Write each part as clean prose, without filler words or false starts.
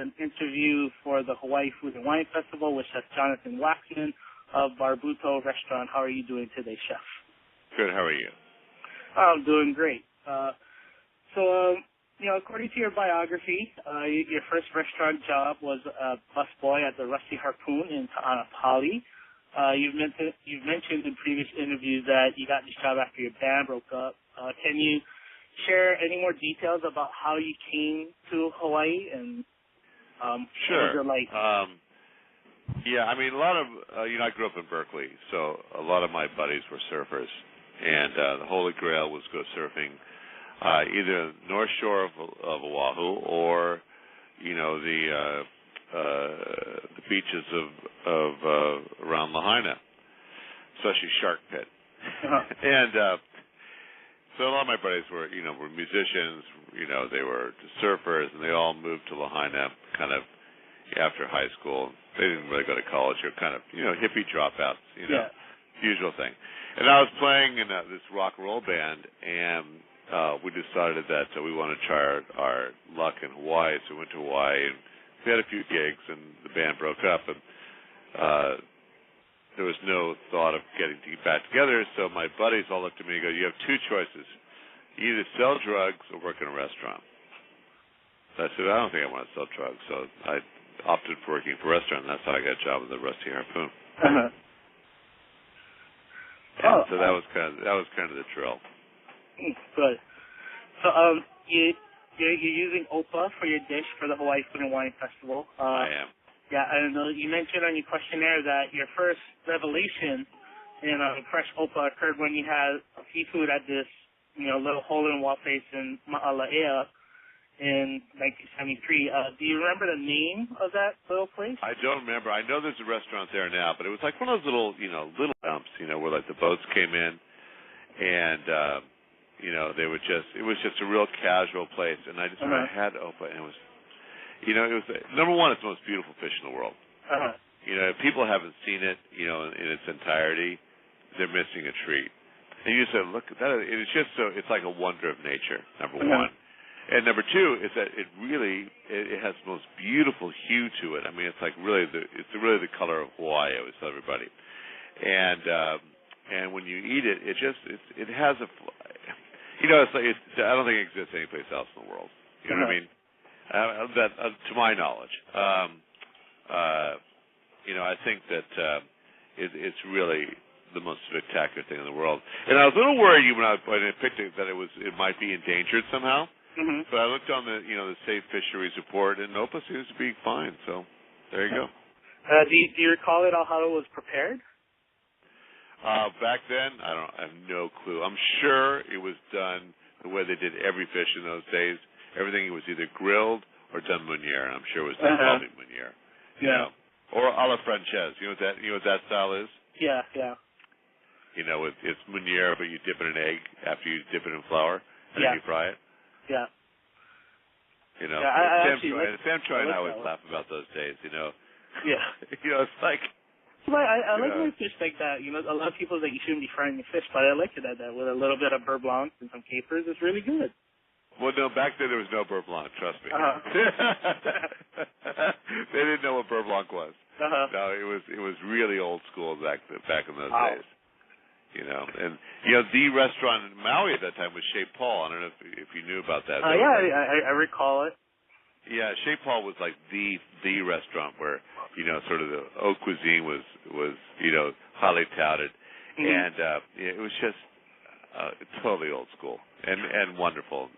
an interview for the Hawai'i Food and Wine Festival with Chef Jonathan Waxman of Barbuto Restaurant. How are you doing today, Chef? Good. How are you? I'm doing great. According to your biography, your first restaurant job was a busboy at the Rusty Harpoon in Ta'anapali. You've mentioned in previous interviews that you got this job after your band broke up. Can you share any more details about how you came to Hawaii and sure. what was it like? Yeah, I mean, a lot of I grew up in Berkeley, so a lot of my buddies were surfers, and the Holy Grail was go surfing. Either North Shore of Oahu or, the beaches of around Lahaina, especially Shark Pit. And so a lot of my buddies were musicians. They were surfers, and they all moved to Lahaina kind of after high school. They didn't really go to college. They were kind of hippie dropouts. Usual thing. And I was playing in this rock and roll band, and we decided that we wanted to try our luck in Hawaii, so we went to Hawaii, and we had a few gigs, and the band broke up, and there was no thought of getting back together, so my buddies all looked at me and go, you have two choices. You either sell drugs or work in a restaurant. So I said, I don't think I want to sell drugs, so I opted for working for a restaurant, and that's how I got a job at the Rusty Harpoon. So that was kind of the drill. Good. So, you're using OPA for your dish for the Hawai'i Food and Wine Festival. I am. Yeah, I know you mentioned on your questionnaire that your first revelation in fresh OPA occurred when you had seafood at this, little hole-in-the-wall place in Ma'alaea in 1973. Do you remember the name of that little place? I don't remember. I know there's a restaurant there now, but it was like one of those little dumps, where like the boats came in, and it was just a real casual place, and I just I had OPA, and it was, number one, it's the most beautiful fish in the world. If people haven't seen it, in its entirety, they're missing a treat. And you say, look at that, it's like a wonder of nature, number one. And number two is that it has the most beautiful hue to it. I mean, it's like really the color of Hawaii, I always tell everybody. And when you eat it, it has a, it's like I don't think it exists anyplace else in the world. You know what I mean? To my knowledge, I think that it's really the most spectacular thing in the world. And I was a little worried when I picked it that it might be endangered somehow. But I looked on the Safe Fisheries report, and OPA seems to be fine. So there you go. Do you recall at all how it was prepared? Back then, I have no clue. I'm sure it was done the way they did every fish in those days. Everything was either grilled or done meuniere. I'm sure it was done probably meuniere. Or a la Francaise. You know what that style is? Yeah. It's meuniere, but you dip it in egg after you dip it in flour, and then you fry it. Yeah. Sam Troy and I always laugh about those days. Yeah. It's like. I like my fish like that. A lot of people think you shouldn't be frying your fish, but I like it at that with a little bit of beurre blanc and some capers. It's really good. Well, no, back then there was no beurre blanc. Trust me. They didn't know what beurre blanc was. No, it was really old school back in those days. And the restaurant in Maui at that time was Chez Paul. I don't know if you knew about that. I recall it. Yeah, Chez Paul was like the restaurant where sort of the haute cuisine was highly touted, and it was just totally old school and wonderful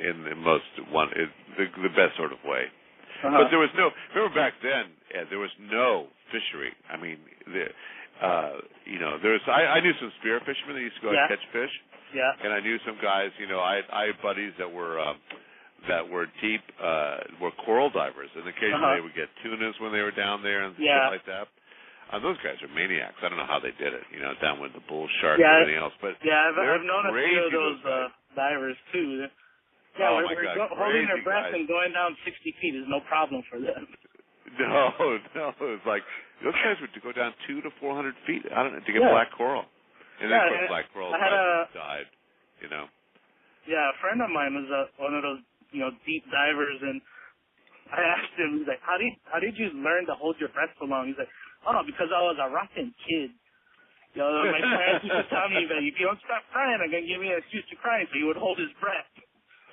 in the most the best sort of way. But there was remember back then, Ed, there was no fishery. I mean, I knew some spear fishermen that used to go out and catch fish. Yeah. And I knew some guys, I had buddies that were deep, were coral divers, and occasionally they would get tunas when they were down there and stuff like that. Those guys are maniacs. I don't know how they did it, down with the bull shark and everything else. But I've known a few of those divers too. Yeah, oh my God, holding their breath guys. and going down 60 feet is no problem for them. No, it's like those guys would go down 200 to 400 feet. I don't know, to get black coral, and then black coral died. Yeah, a friend of mine was one of those deep divers, and I asked him, he's like, how did you learn to hold your breath so long? He's like, oh, because I was a rotten kid. You know, my parents used to tell me that if you don't stop crying, I'm going to give you an excuse to cry. So he would hold his breath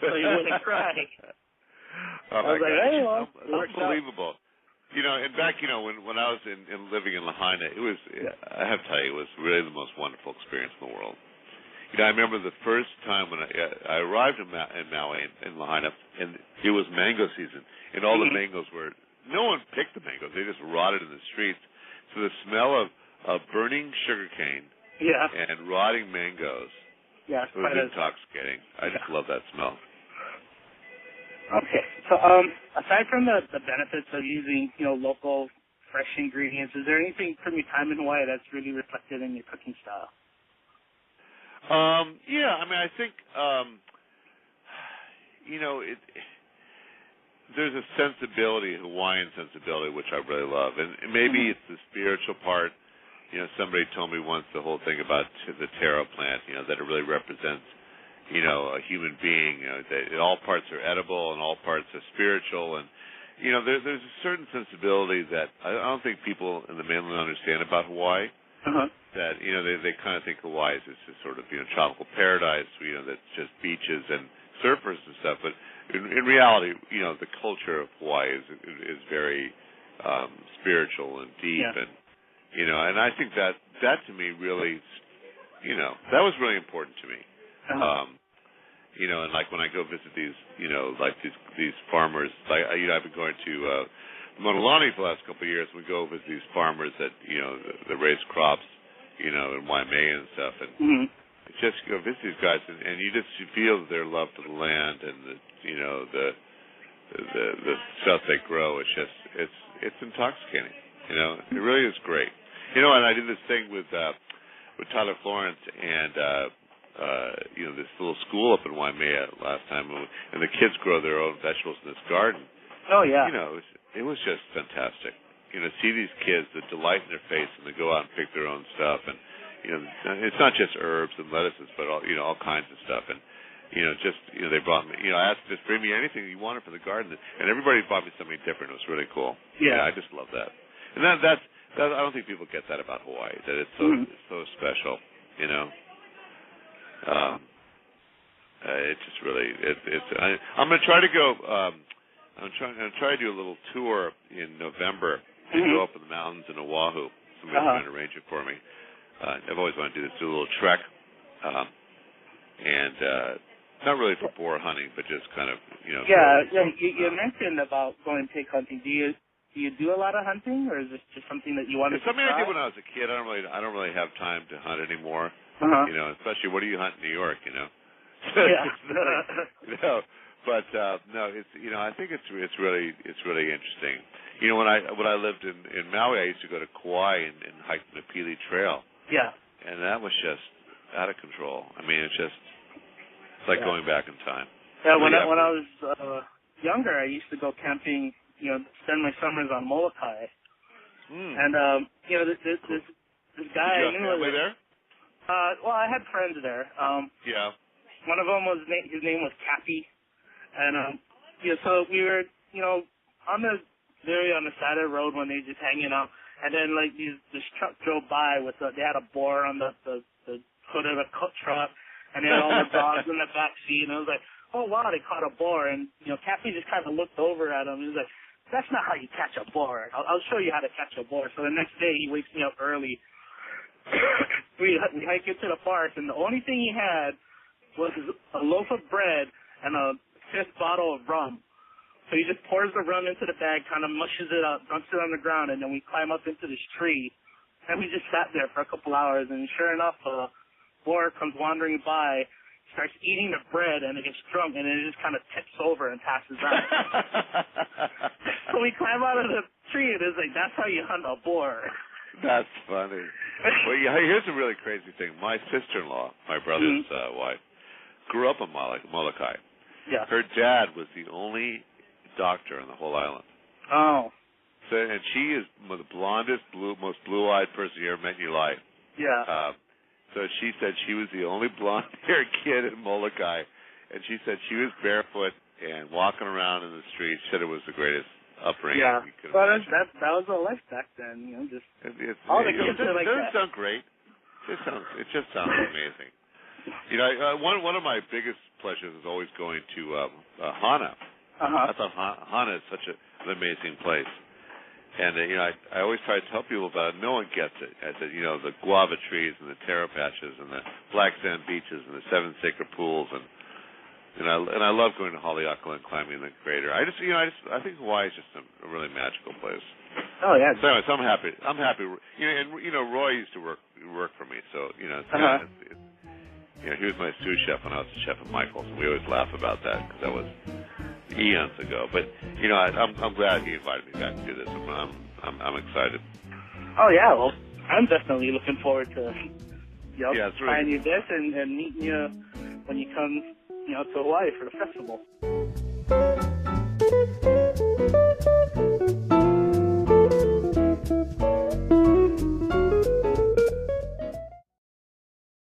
so he wouldn't cry. Oh, I was like, hey, well, unbelievable. You know, and back, you know, when I was living in Lahaina, it was, I have to tell you, it was really the most wonderful experience in the world. You know, I remember the first time when I arrived in Maui, in Lahaina, and it was mango season, and all the mangoes were, no one picked the mangoes, they just rotted in the streets. So the smell of burning sugarcane and rotting mangoes was intoxicating. I just love that smell. Okay, so aside from the benefits of using, you know, local fresh ingredients, is there anything from your time in Hawaii that's really reflected in your cooking style? Yeah, I mean, I think, you know, there's a sensibility, Hawaiian sensibility, which I really love. And maybe it's the spiritual part. You know, somebody told me once the whole thing about the taro plant, you know, that it really represents, you know, a human being. You know, that all parts are edible and all parts are spiritual. And, you know, there's a certain sensibility that I don't think people in the mainland understand about Hawaii. That, you know, they kind of think Hawaii is just sort of, you know, tropical paradise, you know, that's just beaches and surfers and stuff. But in reality, you know, the culture of Hawaii is very spiritual and deep, and you know, and I think that to me really, you know, that was really important to me. You know, and like when I go visit these, you know, like these farmers, like you know, I've been going to Monolani for the last couple of years. We go visit these farmers that, you know, that raise crops, you know, in Waimea and stuff, and just go visit these guys, and you feel their love for the land and the, you know, the stuff they grow. It's just it's intoxicating. You know, it really is great. You know, and I did this thing with Tyler Florence and you know, this little school up in Waimea last time, and the kids grow their own vegetables in this garden. Oh yeah. You know, it was just fantastic. You know, see these kids, the delight in their face, and they go out and pick their own stuff, and you know, it's not just herbs and lettuces, but all, you know, all kinds of stuff. And you know, just, you know, they brought me, you know, I asked, just bring me anything you wanted for the garden, and everybody brought me something different. It was really cool. Yeah, I just love that. And that's I don't think people get that about Hawaii, that it's so special. You know, it's just really I'm going to try to go. I'm going to try to do a little tour in November and go up in the mountains in Oahu. Somebody's trying to arrange it for me. I've always wanted to do this, do a little trek, and not really for boar hunting, but just kind of, you know. You mentioned about going pig hunting. Do you do a lot of hunting, or is this just something that you want to try? It's something I did when I was a kid. I don't really have time to hunt anymore. You know, especially what do you hunt in New York? You know. You know. But no, it's, you know, I think it's really interesting. You know, when I lived in Maui, I used to go to Kauai and hike the Pili Trail. Yeah. And that was just out of control. I mean, it's like going back in time. Yeah. When I was younger, I used to go camping. You know, spend my summers on Molokai. And you know, this guy I knew. Did you have family there? Well, I had friends there. Yeah. One of them his name was Cappy. And, you know, so we were, you know, on the side of the road one day just hanging out. And then, like, this truck drove by with they had a boar on the hood of the truck. And they had all the dogs in the back seat. And I was like, oh, wow, they caught a boar. And, you know, Cappy just kind of looked over at him. He was like, that's not how you catch a boar. I'll show you how to catch a boar. So the next day he wakes me up early. we hike into the forest. And the only thing he had was a loaf of bread and a 5th bottle of rum. So he just pours the rum into the bag, kind of mushes it up, dumps it on the ground, and then we climb up into this tree. And we just sat there for a couple hours, and sure enough, a boar comes wandering by, starts eating the bread, and it gets drunk, and then it just kind of tips over and passes out. So we climb out of the tree, and it's like, that's how you hunt a boar. That's funny. Well, yeah, here's a really crazy thing. My sister-in-law, my brother's wife, grew up in Molokai. Yeah. Her dad was the only doctor on the whole island. Oh. So, and she is the blondest, most blue-eyed person you ever met in your life. Yeah. So she said she was the only blonde-haired kid in Molokai, and she said she was barefoot and walking around in the streets. Said it was the greatest upbringing you could imagine. Well, that was a life back then, just all the kids are like that. It doesn't sound great. It just sounds amazing. One of my biggest pleasures is always going to Hana. I thought Hana is such an amazing place. And, I always try to tell people about it. No one gets it. I said, the guava trees and the taro patches and the black sand beaches and the 7 sacred pools and I love going to Haleakala and climbing the crater. I think Hawaii is just a really magical place. Oh yeah. So anyways, I'm happy. Roy used to work for me, so he was my sous chef when I was the chef at Michael's, and we always laugh about that because that was eons ago. But I'm glad he invited me back to do this. I'm excited. Oh yeah, well, I'm definitely looking forward to trying really you this and meeting you when you come to Hawaii for the festival.